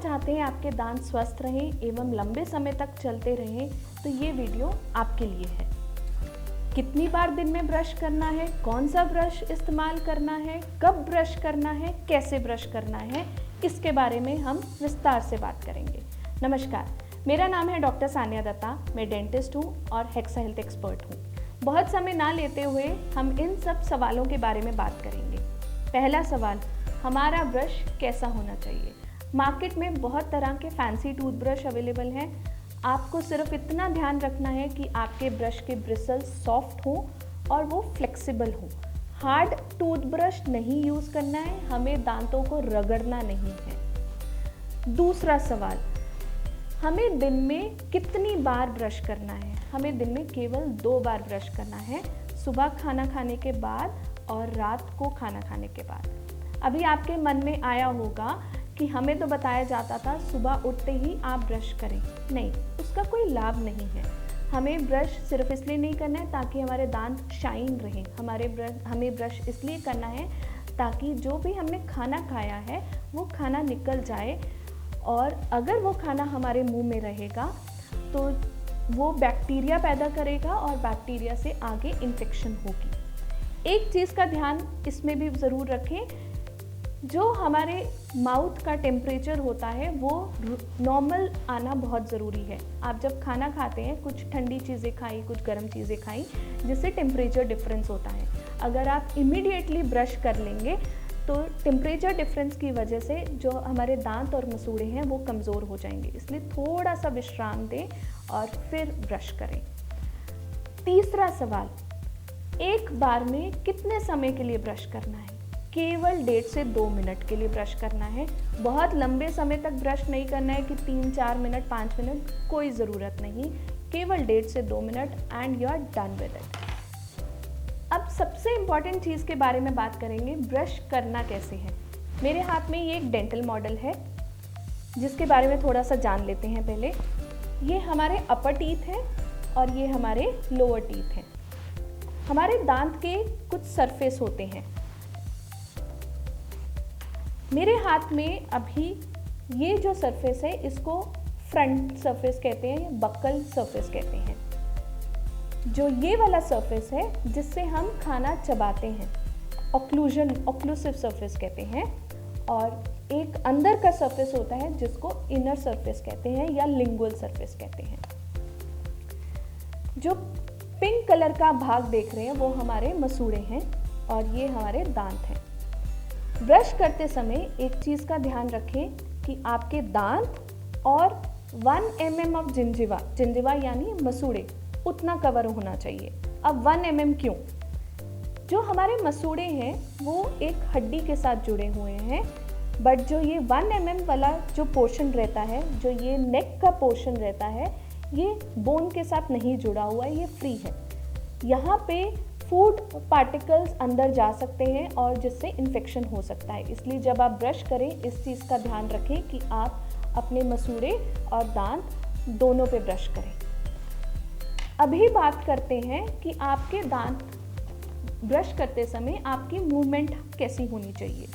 चाहते हैं आपके दांत स्वस्थ रहें एवं लंबे समय तक चलते रहें तो ये वीडियो आपके लिए है। कितनी बार दिन में ब्रश करना है, कौन सा ब्रश इस्तेमाल करना है, कब ब्रश करना है, कैसे ब्रश करना है, इसके बारे में हम विस्तार से बात करेंगे। नमस्कार, मेरा नाम है डॉक्टर सानिया दत्ता। मैं डेंटिस्ट हूँ और हेक्सा हेल्थ एक्सपर्ट हूँ। बहुत समय ना लेते हुए हम इन सब सवालों के बारे में बात करेंगे। पहला सवाल, हमारा ब्रश कैसा होना चाहिए? मार्केट में बहुत तरह के फैंसी टूथब्रश अवेलेबल हैं। आपको सिर्फ इतना ध्यान रखना है कि आपके ब्रश के ब्रिसल्स सॉफ्ट हों और वो फ्लेक्सिबल हों। हार्ड टूथब्रश नहीं यूज़ करना है, हमें दांतों को रगड़ना नहीं है। दूसरा सवाल, हमें दिन में कितनी बार ब्रश करना है? हमें दिन में केवल 2 बार ब्रश करना है, सुबह खाना खाने के बाद और रात को खाना खाने के बाद। अभी आपके मन में आया होगा कि हमें तो बताया जाता था सुबह उठते ही आप ब्रश करें। नहीं, उसका कोई लाभ नहीं है। हमें ब्रश सिर्फ इसलिए नहीं करना है ताकि हमारे दांत शाइन रहें। हमें ब्रश इसलिए करना है ताकि जो भी हमने खाना खाया है वो खाना निकल जाए, और अगर वो खाना हमारे मुंह में रहेगा तो वो बैक्टीरिया पैदा करेगा और बैक्टीरिया से आगे इन्फेक्शन होगी। एक चीज़ का ध्यान इसमें भी ज़रूर रखें, जो हमारे माउथ का टेम्परेचर होता है वो नॉर्मल आना बहुत ज़रूरी है। आप जब खाना खाते हैं, कुछ ठंडी चीज़ें खाई, कुछ गर्म चीज़ें खाई, जिससे टेम्परेचर डिफरेंस होता है। अगर आप इमीडिएटली ब्रश कर लेंगे तो टेम्परेचर डिफरेंस की वजह से जो हमारे दांत और मसूड़े हैं वो कमज़ोर हो जाएंगे। इसलिए थोड़ा सा विश्राम दें और फिर ब्रश करें। तीसरा सवाल, एक बार में कितने समय के लिए ब्रश करना है? केवल 1.5 से 2 मिनट के लिए ब्रश करना है। बहुत लंबे समय तक ब्रश नहीं करना है कि 3-4 मिनट, 5 मिनट, कोई ज़रूरत नहीं। केवल 1.5 से 2 minute and you are done with it. अब सबसे इम्पॉर्टेंट चीज़ के बारे में बात करेंगे, ब्रश करना कैसे है। मेरे हाथ में ये एक डेंटल मॉडल है जिसके बारे में थोड़ा सा जान लेते हैं पहले। ये हमारे अपर टीथ हैं और ये हमारे लोअर टीथ हैं। हमारे दांत के कुछ सरफेस होते हैं। मेरे हाथ में अभी ये जो सरफेस है इसको फ्रंट सरफेस कहते हैं या बक्कल सरफेस कहते हैं। जो ये वाला सरफेस है जिससे हम खाना चबाते हैं, ऑक्लूसिव सरफेस कहते हैं। और एक अंदर का सरफेस होता है जिसको इनर सरफेस कहते हैं या लिंगुअल सरफेस कहते हैं। जो पिंक कलर का भाग देख रहे हैं वो हमारे मसूड़े हैं और ये हमारे दांत हैं। ब्रश करते समय एक चीज़ का ध्यान रखें कि आपके दांत और 1 mm ऑफ जिंजिवा यानी मसूड़े उतना कवर होना चाहिए। अब 1 mm क्यों? जो हमारे मसूड़े हैं वो एक हड्डी के साथ जुड़े हुए हैं, बट जो ये 1 mm वाला जो पोर्शन रहता है, जो ये नेक का पोर्शन रहता है, ये बोन के साथ नहीं जुड़ा हुआ है, ये फ्री है। यहाँ पे फूड पार्टिकल्स अंदर जा सकते हैं और जिससे इन्फेक्शन हो सकता है। इसलिए जब आप ब्रश करें इस चीज़ का ध्यान रखें कि आप अपने मसूड़े और दांत दोनों पे ब्रश करें। अभी बात करते हैं कि आपके दांत ब्रश करते समय आपकी मूवमेंट कैसी होनी चाहिए।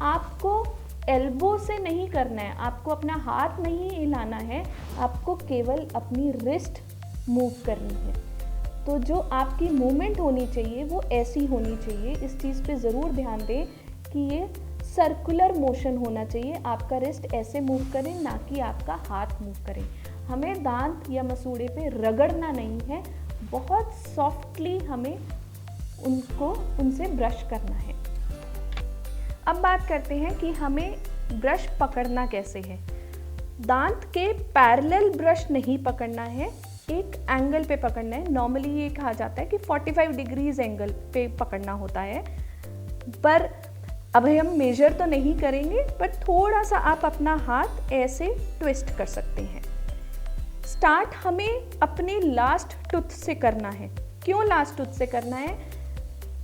आपको एल्बो से नहीं करना है, आपको अपना हाथ नहीं हिलाना है, आपको केवल अपनी रिस्ट मूव करनी है। तो जो आपकी मूवमेंट होनी चाहिए वो ऐसी होनी चाहिए। इस चीज़ पे ज़रूर ध्यान दें कि ये सर्कुलर मोशन होना चाहिए। आपका रिस्ट ऐसे मूव करें, ना कि आपका हाथ मूव करें। हमें दांत या मसूड़े पे रगड़ना नहीं है, बहुत सॉफ्टली हमें उनसे ब्रश करना है। अब बात करते हैं कि हमें ब्रश पकड़ना कैसे है। दांत के पैरेलल ब्रश नहीं पकड़ना है, एक एंगल पे पकड़ना है। नॉर्मली ये कहा जाता है कि 45 डिग्रीज एंगल पे पकड़ना होता है, पर अभी हम मेजर तो नहीं करेंगे, पर थोड़ा सा आप अपना हाथ ऐसे ट्विस्ट कर सकते हैं। स्टार्ट हमें अपने लास्ट टूथ से करना है। क्यों लास्ट टूथ से करना है?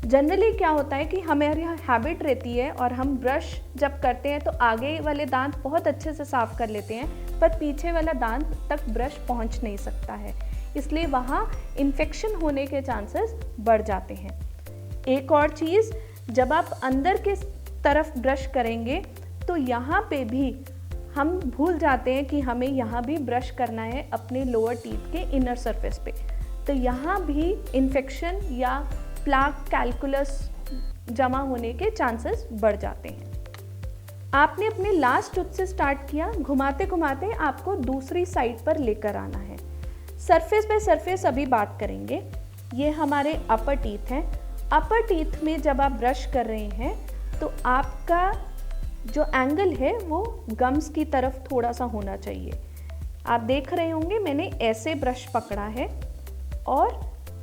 जनरली क्या होता है कि हमारी हैबिट रहती है और हम ब्रश जब करते हैं तो आगे वाले दांत बहुत अच्छे से साफ कर लेते हैं, पर पीछे वाला दांत तक ब्रश पहुंच नहीं सकता है, इसलिए वहाँ इन्फेक्शन होने के चांसेस बढ़ जाते हैं। एक और चीज़, जब आप अंदर के तरफ ब्रश करेंगे तो यहाँ पे भी हम भूल जाते हैं कि हमें यहाँ भी ब्रश करना है अपने लोअर टीथ के इनर सरफेस पे, तो यहाँ भी इन्फेक्शन या प्लाक कैलकुलस जमा होने के चांसेस बढ़ जाते हैं। आपने अपने लास्ट टूथ से स्टार्ट किया, घुमाते घुमाते आपको दूसरी साइड पर लेकर आना है। सरफेस बाय सरफेस अभी बात करेंगे। ये हमारे अपर टीथ हैं। अपर टीथ में जब आप ब्रश कर रहे हैं तो आपका जो एंगल है वो गम्स की तरफ थोड़ा सा होना चाहिए। आप देख रहे होंगे मैंने ऐसे ब्रश पकड़ा है और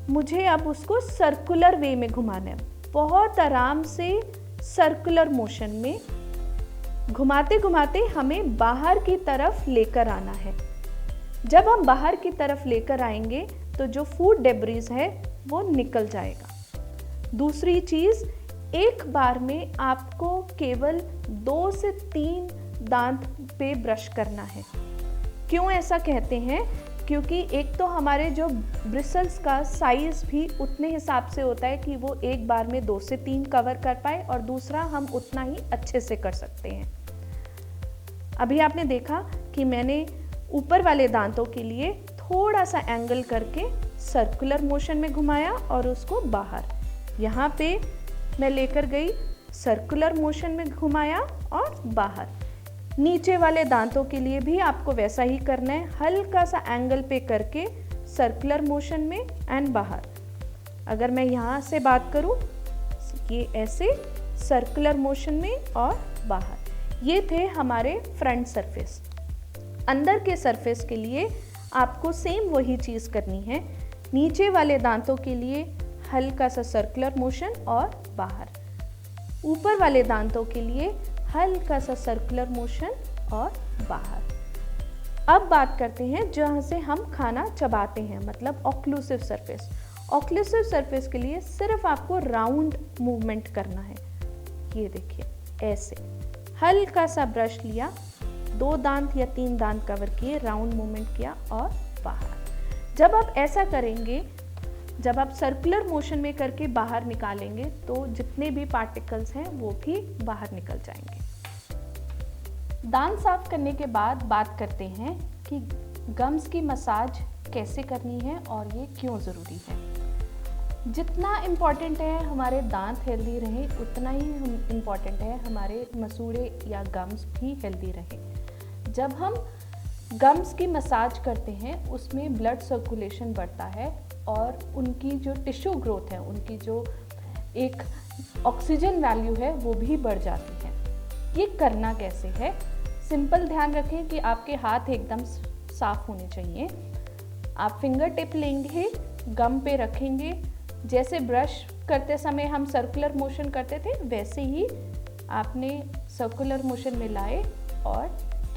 मुझे अब उसको सर्कुलर वे में घुमाना है। बहुत आराम से सर्कुलर मोशन में घुमाते घुमाते हमें बाहर की तरफ लेकर आना है। जब हम बाहर की तरफ लेकर आएंगे तो जो फूड डेब्रीज है वो निकल जाएगा। दूसरी चीज़, एक बार में आपको केवल 2 से 3 दांत पे ब्रश करना है। क्यों ऐसा कहते हैं? क्योंकि एक तो हमारे जो ब्रिसल्स का साइज़ भी उतने हिसाब से होता है कि वो एक बार में 2 से 3 कवर कर पाए, और दूसरा हम उतना ही अच्छे से कर सकते हैं। अभी आपने देखा कि मैंने ऊपर वाले दांतों के लिए थोड़ा सा एंगल करके सर्कुलर मोशन में घुमाया और उसको बाहर, यहाँ पे मैं लेकर गई, सर्कुलर मोशन में घुमाया और बाहर। नीचे वाले दांतों के लिए भी आपको वैसा ही करना है, हल्का सा एंगल पे करके सर्कुलर मोशन में एंड बाहर। अगर मैं यहाँ से बात करूँ, ये ऐसे सर्कुलर मोशन में और बाहर। ये थे हमारे फ्रंट सरफेस। अंदर के सरफेस के लिए आपको सेम वही चीज़ करनी है। नीचे वाले दांतों के लिए हल्का सा सर्कुलर मोशन और बाहर। ऊपर वाले दांतों के लिए हल्का सा सर्कुलर मोशन और बाहर। अब बात करते हैं जहाँ से हम खाना चबाते हैं, मतलब ऑक्लूसिव सरफेस। ऑक्लूसिव सरफेस के लिए सिर्फ आपको राउंड मूवमेंट करना है। ये देखिए, ऐसे हल्का सा ब्रश लिया, 2 दांत या 3 दांत कवर किए, राउंड मूवमेंट किया और बाहर। जब आप ऐसा करेंगे, जब आप सर्कुलर मोशन में करके बाहर निकालेंगे तो जितने भी पार्टिकल्स हैं वो भी बाहर निकल जाएंगे। दांत साफ करने के बाद बात करते हैं कि गम्स की मसाज कैसे करनी है और ये क्यों ज़रूरी है। जितना इम्पॉर्टेंट है हमारे दांत हेल्दी रहें, उतना ही इम्पॉर्टेंट है हमारे मसूड़े या गम्स भी हेल्दी रहें। जब हम गम्स की मसाज करते हैं उसमें ब्लड सर्कुलेशन बढ़ता है और उनकी जो टिश्यू ग्रोथ है, उनकी जो एक ऑक्सीजन वैल्यू है वो भी बढ़ जाती है। ये करना कैसे है? सिंपल ध्यान रखें कि आपके हाथ एकदम साफ होने चाहिए। आप फिंगर टिप लेंगे, गम पे रखेंगे, जैसे ब्रश करते समय हम सर्कुलर मोशन करते थे वैसे ही आपने सर्कुलर मोशन में लाए और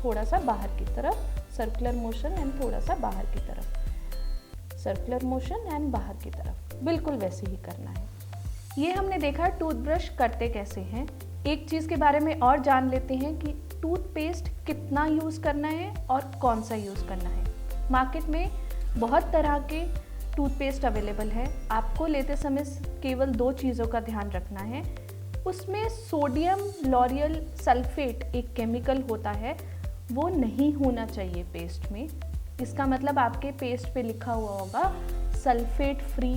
थोड़ा सा बाहर की तरफ, सर्कुलर मोशन एंड थोड़ा सा बाहर की तरफ, सर्कुलर मोशन एंड बाहर की तरफ, बिल्कुल वैसे ही करना है। ये हमने देखा टूथब्रश करते कैसे हैं। एक चीज़ के बारे में और जान लेते हैं कि टूथपेस्ट कितना यूज़ करना है और कौन सा यूज़ करना है। मार्केट में बहुत तरह के टूथपेस्ट अवेलेबल है। आपको लेते समय केवल 2 चीज़ों का ध्यान रखना है। उसमें सोडियम लॉरियल सल्फेट एक केमिकल होता है, वो नहीं होना चाहिए पेस्ट में। इसका मतलब आपके पेस्ट पे लिखा हुआ होगा सल्फेट फ्री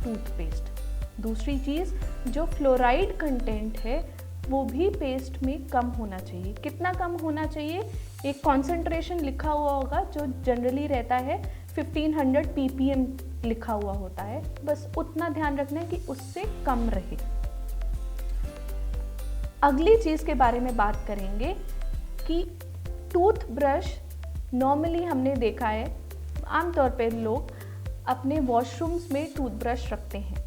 टूथपेस्ट। दूसरी चीज़, जो फ्लोराइड कंटेंट है वो भी पेस्ट में कम होना चाहिए। कितना कम होना चाहिए? एक कॉन्सेंट्रेशन लिखा हुआ होगा जो जनरली रहता है 1500 ppm लिखा हुआ होता है, बस उतना ध्यान रखना है कि उससे कम रहे। अगली चीज़ के बारे में बात करेंगे कि टूथब्रश नॉर्मली हमने देखा है आमतौर पर लोग अपने वॉशरूम्स में टूथब्रश रखते हैं।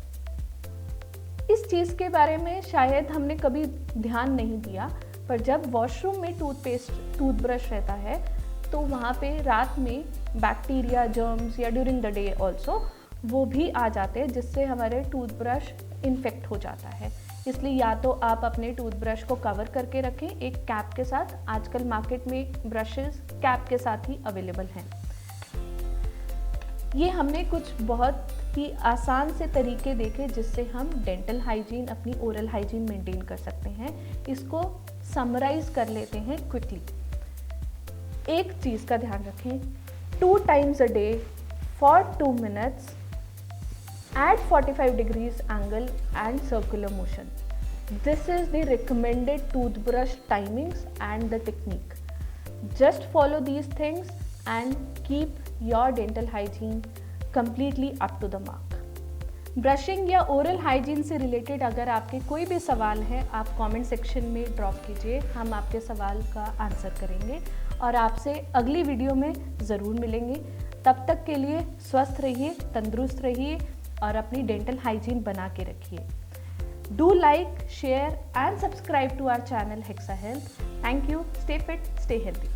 इस चीज़ के बारे में शायद हमने कभी ध्यान नहीं दिया, पर जब वॉशरूम में टूथब्रश रहता है तो वहाँ पे रात में बैक्टीरिया, जर्म्स या ड्यूरिंग द डे ऑल्सो वो भी आ जाते हैं, जिससे हमारे टूथब्रश इन्फेक्ट हो जाता है। इसलिए या तो आप अपने टूथब्रश को कवर करके रखें एक कैप के साथ। आजकल मार्केट में ब्रशेस कैप के साथ ही अवेलेबल हैं। ये हमने कुछ बहुत ही आसान से तरीके देखे जिससे हम डेंटल हाइजीन, अपनी ओरल हाइजीन मेंटेन कर सकते हैं। इसको समराइज कर लेते हैं क्विकली। एक चीज़ का ध्यान रखें, 2 times a day for 2 minutes at 45 degrees angle and circular motion. This is the recommended toothbrush timings and the technique. Just follow these things and keep your dental hygiene completely up to the mark. Brushing या oral hygiene से related अगर आपके कोई भी सवाल है, आप comment section में ड्रॉप कीजिए, हम आपके सवाल का आंसर करेंगे और आपसे अगली वीडियो में ज़रूर मिलेंगे। तब तक के लिए स्वस्थ रहिए, तंदुरुस्त रहिए और अपनी डेंटल हाइजीन बना के रखिए। Do like, share and subscribe to our channel Hexa Health. Thank you, stay fit, stay healthy.